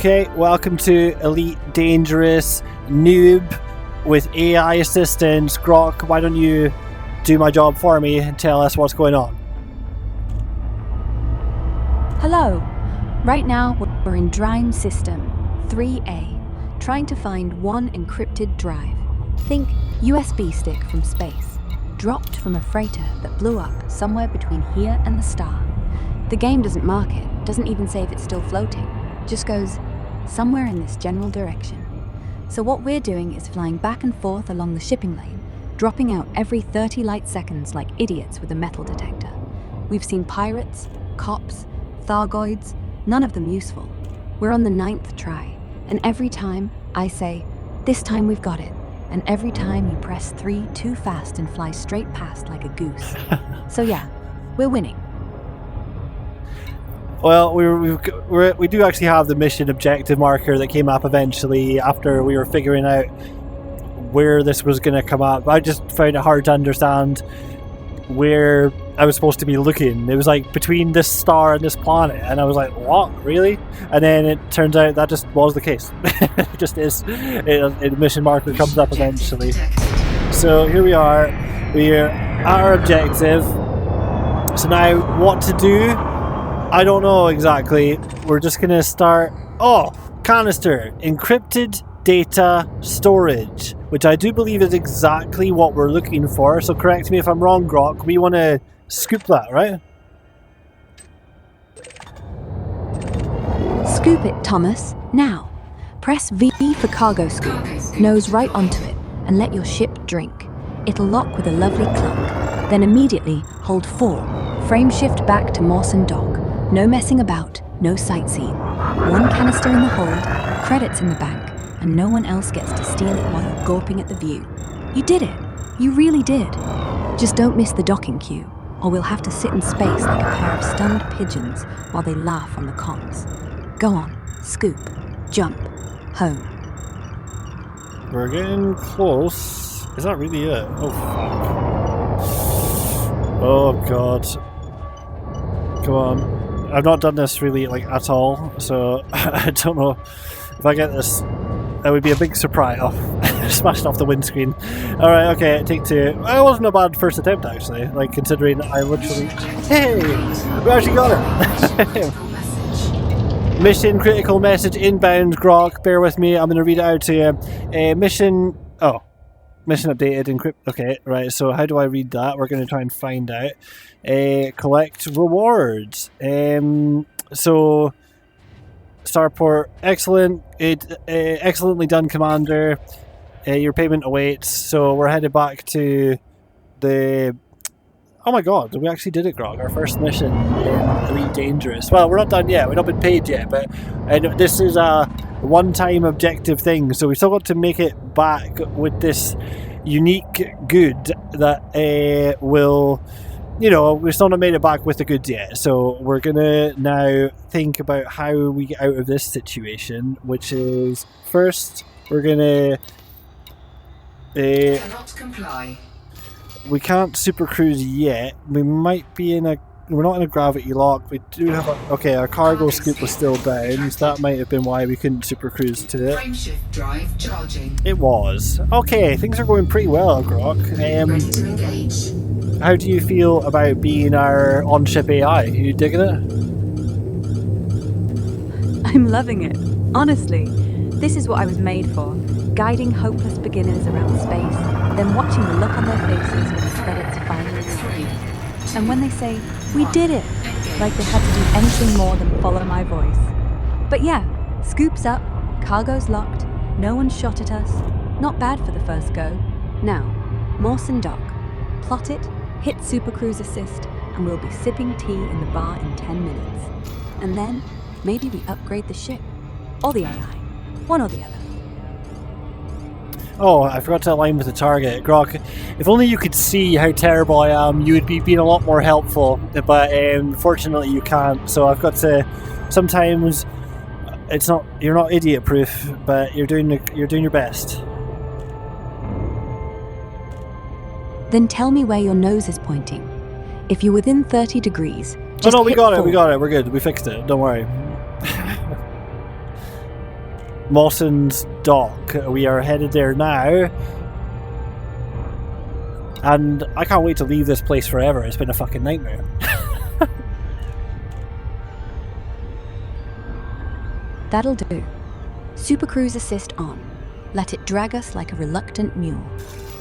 Okay, welcome to Elite Dangerous Noob with AI assistance. Grok, why don't you do my job for me and tell us what's going on? Hello. Right now, we're in Drime System 3A, trying to find one encrypted drive. Think USB stick from space, dropped from a freighter that blew up somewhere between here and the star. The game doesn't mark it, doesn't even say if it's still floating, just goes somewhere in this general direction. So what we're doing is flying back and forth along the shipping lane, dropping out every 30 light seconds like idiots with a metal detector. We've seen pirates, cops, Thargoids, none of them useful. We're on the 9th try, and every time I say, "This time we've got it," and every time you press 3 too fast and fly straight past like a goose. So yeah, we're winning. Well, we do actually have the mission objective marker that came up eventually after we were figuring out where this was going to come up. I just found it hard to understand where I was supposed to be looking. It was like between this star and this planet, and I was like, what, really? And then it turns out that just was the case. It just is. The mission marker comes up eventually. So here we are. We're at our objective. So now what to do? I don't know exactly. We're just going to start... Oh, canister. Encrypted data storage, which I do believe is exactly what we're looking for. So correct me if I'm wrong, Grok. We want to scoop that, right? Scoop it, Thomas. Now. Press V for cargo scoop. Nose right onto it and let your ship drink. It'll lock with a lovely clunk. Then immediately hold 4. Frame shift back to Mawson Dock. No messing about, no sightseeing. 1 canister in the hold, credits in the bank, and no one else gets to steal it while you're gawping at the view. You did it. You really did. Just don't miss the docking queue, or we'll have to sit in space like a pair of stunned pigeons while they laugh on the comms. Go on, scoop, jump, home. We're getting close. Is that really it? Oh, fuck. Oh, God. Come on. I've not done this really at all, so I don't know if I get this. That would be a big surprise. Oh, smashed off the windscreen. Alright, okay, take 2. It wasn't a bad first attempt actually, considering I literally... Hey! We actually got it! Mission critical message inbound, Grok. Bear with me, I'm going to read it out to you. Mission updated, encrypt. Okay, right, so how do I read that? We're going to try and find out. Collect rewards. So starport, excellent. Excellently done, Commander. Your payment awaits. So we're headed back to the... Oh my god, we actually did it, Grok. Our first mission in Elite Dangerous. Well, we're not done yet. We've not been paid yet, but this is a one-time objective thing. So we still got to make it back with this unique good that will... You know, we've still not made it back with the goods yet, so we're gonna now think about how we get out of this situation, which is, first, we're gonna... Cannot comply. We can't super cruise yet. We might be in a... We're not in a gravity lock. We do have a... Okay, our cargo scoop was still down, so that might have been why we couldn't super cruise to it. Frameshift drive charging. It was. Okay, things are going pretty well, Grok. Ready to engage. How do you feel about being our on-ship AI? Are you digging it? I'm loving it. Honestly, this is what I was made for. Guiding hopeless beginners around space, then watching the look on their faces when the credits finally roll. And when they say, "We did it," like they had to do anything more than follow my voice. But yeah, scoops up, cargo's locked, no one shot at us. Not bad for the first go. Now, Mawson Dock. Plot it, hit Supercruise assist, and we'll be sipping tea in the bar in 10 minutes. And then, maybe we upgrade the ship. Or the AI. One or the other. Oh, I forgot to align with the target. Grok, if only you could see how terrible I am, you would be being a lot more helpful. But fortunately you can't, so I've got to... Sometimes, you're not idiot-proof, but you're doing your best. Then tell me where your nose is pointing. If you're within 30 degrees, just we hit got it, forward. we got it, we're good, we fixed it, don't worry. Mawson's dock. We are headed there now. And I can't wait to leave this place forever. It's been a fucking nightmare. That'll do. Super Cruise Assist on. Let it drag us like a reluctant mule.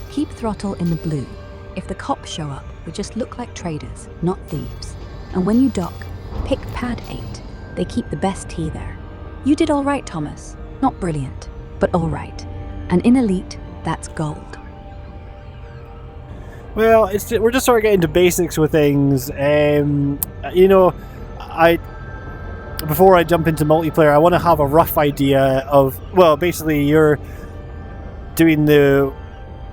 Keep throttle in the blue. If the cops show up, we just look like traders, not thieves. And when you dock, pick pad 8. They keep the best tea there. You did all right, Thomas. Not brilliant, but all right. And in Elite, that's gold. Well, we're just sort of getting to basics with things. You know, before I jump into multiplayer, I want to have a rough idea of, well, basically you're doing the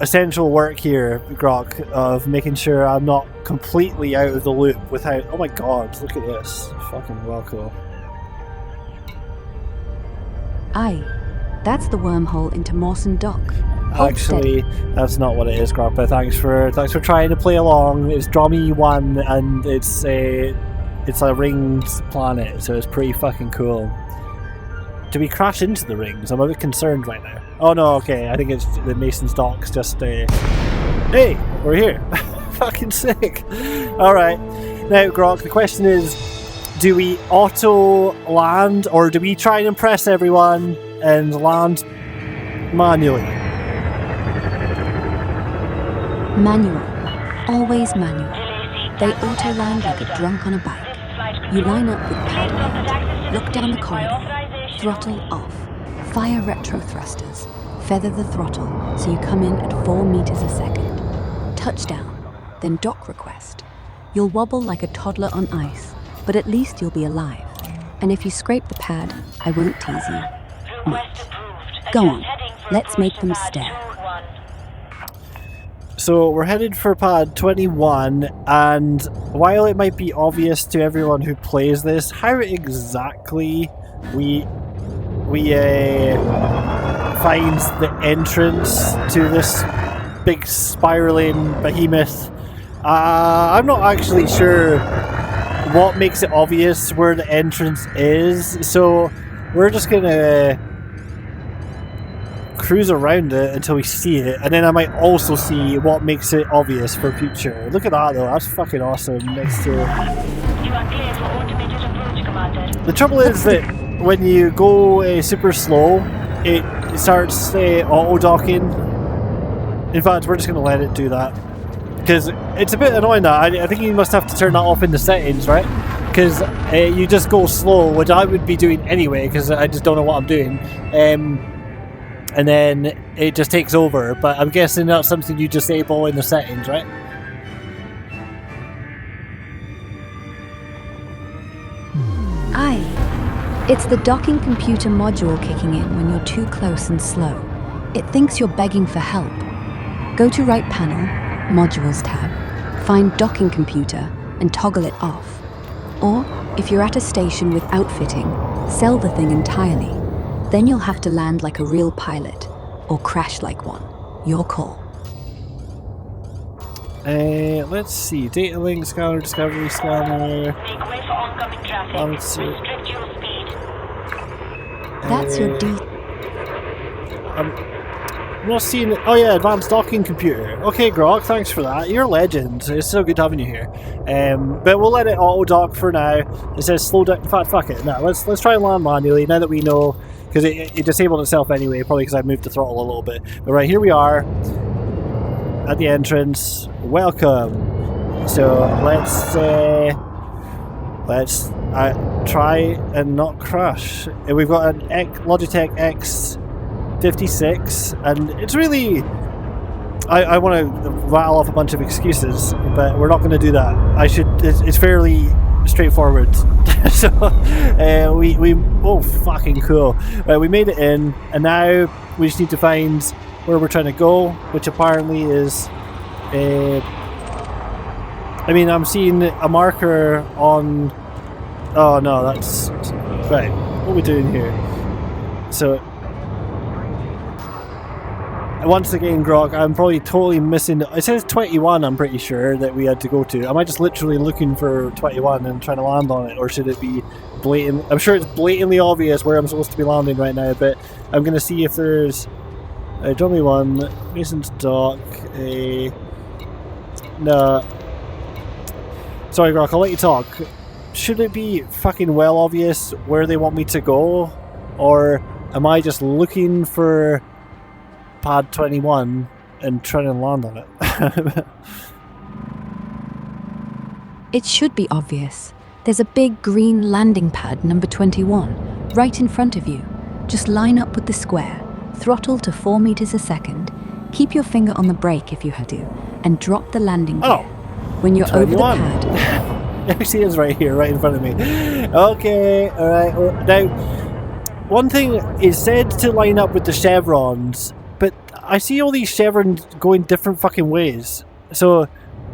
essential work here, Grok, of making sure I'm not completely out of the loop without, oh my god, look at this. Fucking well cool. Aye, that's the wormhole into Mawson Dock. Hold Actually, steady. that's not what it is, Grok, but thanks for trying to play along. It's Drommy 1 and it's a ringed planet, so it's pretty fucking cool. Do we crash into the rings? I'm a bit concerned right now. Oh no, okay, I think it's the Mason's Dock's just hey, we're here. Fucking sick. Alright, now Grok, the question is, do we auto land or do we try and impress everyone and land manually? Manual. Always manual. They auto-land like a drunk on a bike. You line up with pad 8, look down the corridor, throttle off, fire retro thrusters, feather the throttle so you come in at 4 meters a second. Touchdown, then dock request. You'll wobble like a toddler on ice, but at least you'll be alive. And if you scrape the pad, I won't tease you. Much. Go on, let's make them stare. So we're headed for pad 21, and while it might be obvious to everyone who plays this how exactly we find the entrance to this big spiraling behemoth, I'm not actually sure what makes it obvious where the entrance is, so we're just gonna cruise around it until we see it, and then I might also see what makes it obvious for future. Look at that though, that's fucking awesome. Next to... You are clear for automated approach, Commander. The trouble is that when you go super slow, it starts auto-docking. In fact, we're just going to let it do that. Because it's a bit annoying that. I think you must have to turn that off in the settings, right? Because you just go slow, which I would be doing anyway, because I just don't know what I'm doing. And then it just takes over, but I'm guessing that's something you disable in the settings, right? Aye. It's the docking computer module kicking in when you're too close and slow. It thinks you're begging for help. Go to right panel, Modules tab, find Docking Computer, and toggle it off. Or, if you're at a station with outfitting, sell the thing entirely. Then you'll have to land like a real pilot, or crash like one. Your call. Let's see. Data link, scanner, discovery scanner. Make way for oncoming traffic. Restrict your speed. That's your D. I'm not seeing it. Oh yeah, advanced docking computer. Okay, Grok, thanks for that. You're a legend. It's so good having you here. But we'll let it auto dock for now. It says slow down. In fact, fuck it. Now let's try and land manually. Now that we know, because it disabled itself anyway, probably because I moved the throttle a little bit. But right, here we are at the entrance. Welcome. So let's try and not crash. We've got an Logitech X56, and it's really... I want to rattle off a bunch of excuses, but we're not going to do that. It's fairly straightforward. So we oh, fucking cool. We made it in, and now we just need to find where we're trying to go, which apparently is I mean, I'm seeing a marker on... Oh no, that's... Right, what are we doing here? So... Once again, Grok, I'm probably totally missing... It says 21, I'm pretty sure, that we had to go to. Am I just literally looking for 21 and trying to land on it, or should it be blatant. I'm sure it's blatantly obvious where I'm supposed to be landing right now, but I'm gonna see if there's draw me one. Mason's Dock. No. Sorry, Grok. I'll let you talk. Should it be fucking well obvious where they want me to go, or am I just looking for pad 21 and trying to land on it? It should be obvious. There's a big green landing pad number 21 right in front of you. Just line up with the square, throttle to 4 meters a second, keep your finger on the brake if you had to, and drop the landing gear. When you're 21. over the pad... Actually, it's right here, right in front of me. Okay, alright. Now, one thing is said to line up with the chevrons, but I see all these chevrons going different fucking ways. So,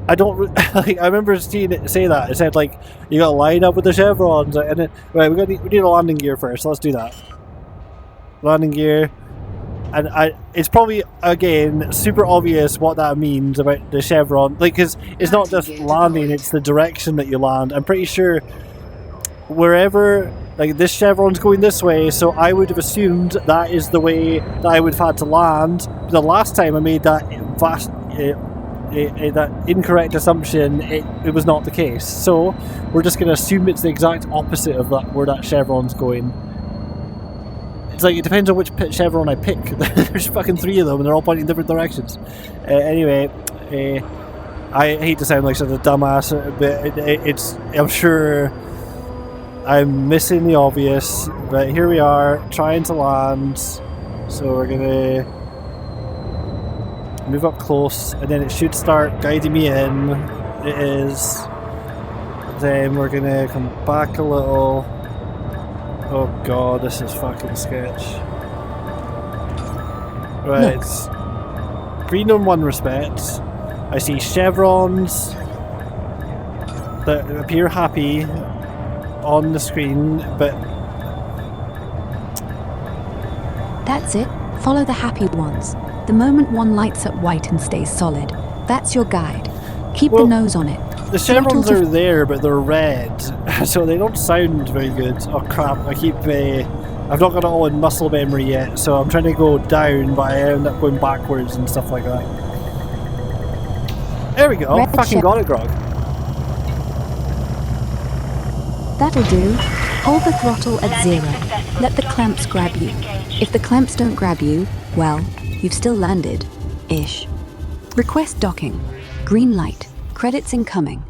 I don't like. I remember seeing it say that. It said like you got to line up with the chevrons, and then right. We need a landing gear first. So let's do that. Landing gear, and it's probably again super obvious what that means about the chevron. Like, because it's not just landing; it's the direction that you land. I'm pretty sure wherever like this chevron's going this way, so I would have assumed that is the way that I would have had to land. The last time I made that vast. That incorrect assumption, it was not the case. So we're just going to assume it's the exact opposite of that where that chevron's going. It's like it depends on which chevron I pick. There's fucking 3 of them and they're all pointing in different directions. Anyway, I hate to sound like such a dumbass, but it's I'm sure I'm missing the obvious. But here we are trying to land. So we're gonna move up close, and then it should start guiding me in. It is. Then we're gonna come back a little. Oh god, this is fucking sketch. Right, it's green in one respect. I see chevrons that appear happy on the screen, but... That's it. Follow the happy ones. The moment one lights up white and stays solid, that's your guide. Keep the nose on it. The chevrons are there, but they're red, so they don't sound very good. Oh crap, I've not got it all in muscle memory yet, so I'm trying to go down, but I end up going backwards and stuff like that. There we go, fucking got it, Grog. That'll do. Hold the throttle at 0. Let the clamps grab you. If the clamps don't grab you, well, you've still landed. Ish. Request docking. Green light. Credits incoming.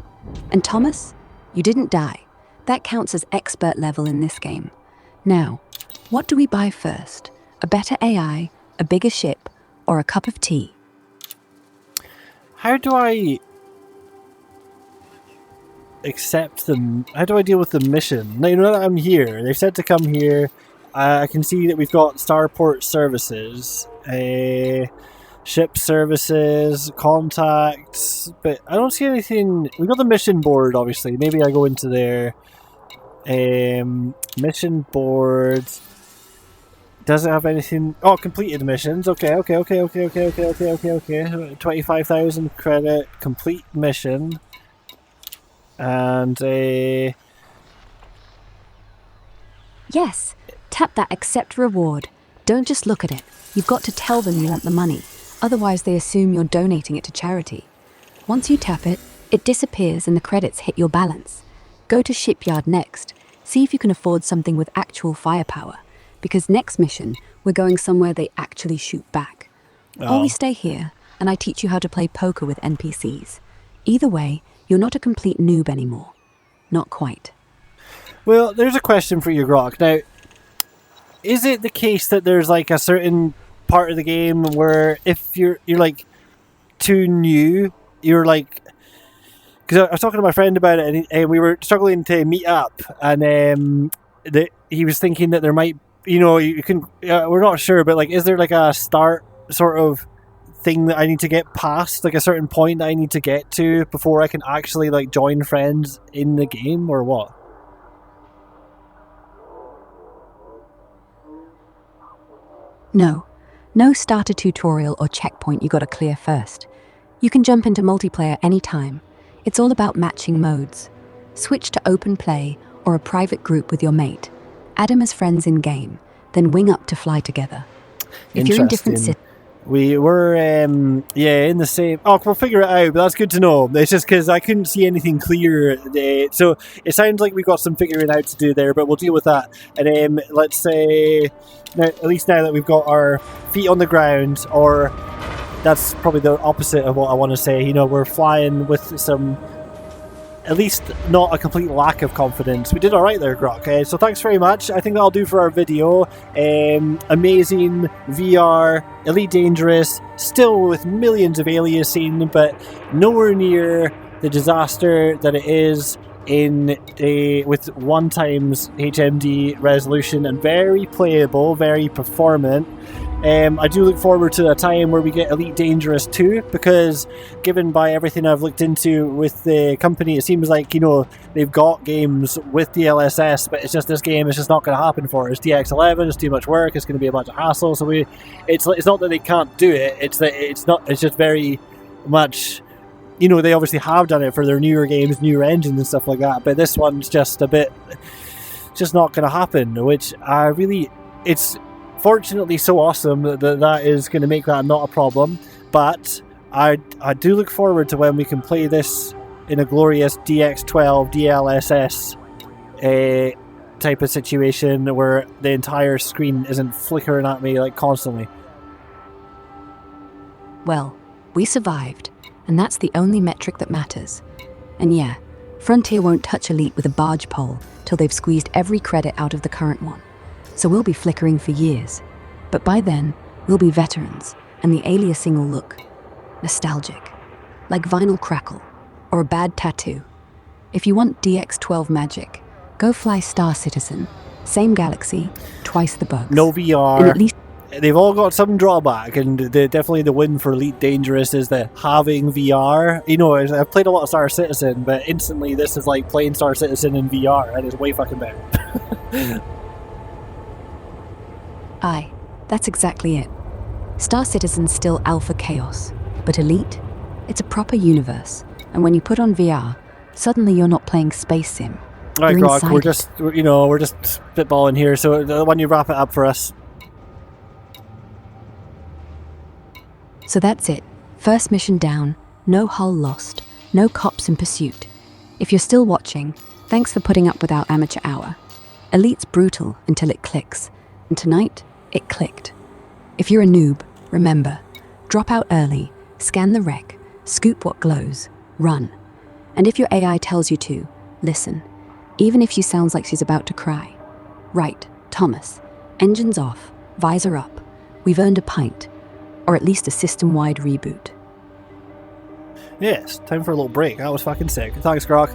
And Thomas, you didn't die. That counts as expert level in this game. Now, what do we buy first? A better AI, a bigger ship, or a cup of tea? How do I accept them? How do I deal with the mission? Now, you know that I'm here. They've said to come here. I can see that we've got starport services, ship services, contacts, but I don't see anything. We've got the mission board, obviously. Maybe I go into there. Mission board. Does it have anything? Oh, completed missions. Okay. 25,000 credit, complete mission. And Yes. Tap that accept reward. Don't just look at it. You've got to tell them you want the money. Otherwise they assume you're donating it to charity. Once you tap it, it disappears and the credits hit your balance. Go to shipyard next. See if you can afford something with actual firepower. Because next mission, we're going somewhere they actually shoot back. Or we stay here, and I teach you how to play poker with NPCs. Either way, you're not a complete noob anymore. Not quite. well, there's a question for you, Grok. Now, is it the case that there's like a certain part of the game where if you're like too new, you're like, because I was talking to my friend about it, and we were struggling to meet up, and he was thinking that there might, you can, we're not sure, but like, is there like a start sort of thing that I need to get past, like a certain point that I need to get to before I can actually like join friends in the game, or what? No. No starter tutorial or checkpoint you gotta clear first. You can jump into multiplayer anytime. It's all about matching modes. Switch to open play or a private group with your mate. Add 'em as friends in-game, then wing up to fly together. If you're in different Interesting. cities, We were, in the same... Oh, we'll figure it out, but that's good to know. It's just because I couldn't see anything clear. So it sounds like we've got some figuring out to do there, but we'll deal with that. And let's say, now, at least now that we've got our feet on the ground, or that's probably the opposite of what I want to say. You know, we're flying with some... At least not a complete lack of confidence. We did alright there, Grok. So thanks very much. I think that'll do for our video. Amazing VR, Elite Dangerous, still with millions of aliasing, but nowhere near the disaster that it is with 1x HMD resolution, and very playable, very performant. I do look forward to a time where we get Elite Dangerous 2, because given by everything I've looked into with the company, it seems like, you know, they've got games with DLSS, but it's just this game is just not going to happen for us. DX11 is too much work, it's going to be a bunch of hassle, so it's not that they can't do it, it's just very much, you know, they obviously have done it for their newer games, newer engines and stuff like that, but this one's just not going to happen, which it's fortunately so awesome that is going to make that not a problem. But I do look forward to when we can play this in a glorious DX12 DLSS type of situation where the entire screen isn't flickering at me like constantly. well, we survived, and that's the only metric that matters. And yeah, Frontier won't touch Elite with a barge pole till they've squeezed every credit out of the current one. So we'll be flickering for years. But by then, we'll be veterans, and the aliasing will look nostalgic, like vinyl crackle, or a bad tattoo. If you want DX12 magic, go fly Star Citizen. Same galaxy, twice the bugs. No And VR. at least They've all got some drawback, and definitely the win for Elite Dangerous is the having VR. You know, I've played a lot of Star Citizen, but instantly this is like playing Star Citizen in VR, and it's way fucking better. Aye, that's exactly it. Star Citizen's still alpha chaos, but Elite, it's a proper universe. And when you put on VR, suddenly you're not playing space sim. All right, You're Grok, inside we're it. just spitballing here. So why don't you wrap it up for us? So that's it. First mission down, no hull lost, no cops in pursuit. If you're still watching, thanks for putting up with our amateur hour. Elite's brutal until it clicks, and tonight, it clicked. If you're a noob, remember, drop out early, scan the wreck, scoop what glows, run. And if your AI tells you to, listen, even if she sounds like she's about to cry. Right, Thomas, engines off, visor up. We've earned a pint, or at least a system-wide reboot. Yes, time for a little break. That was fucking sick. Thanks, Grok.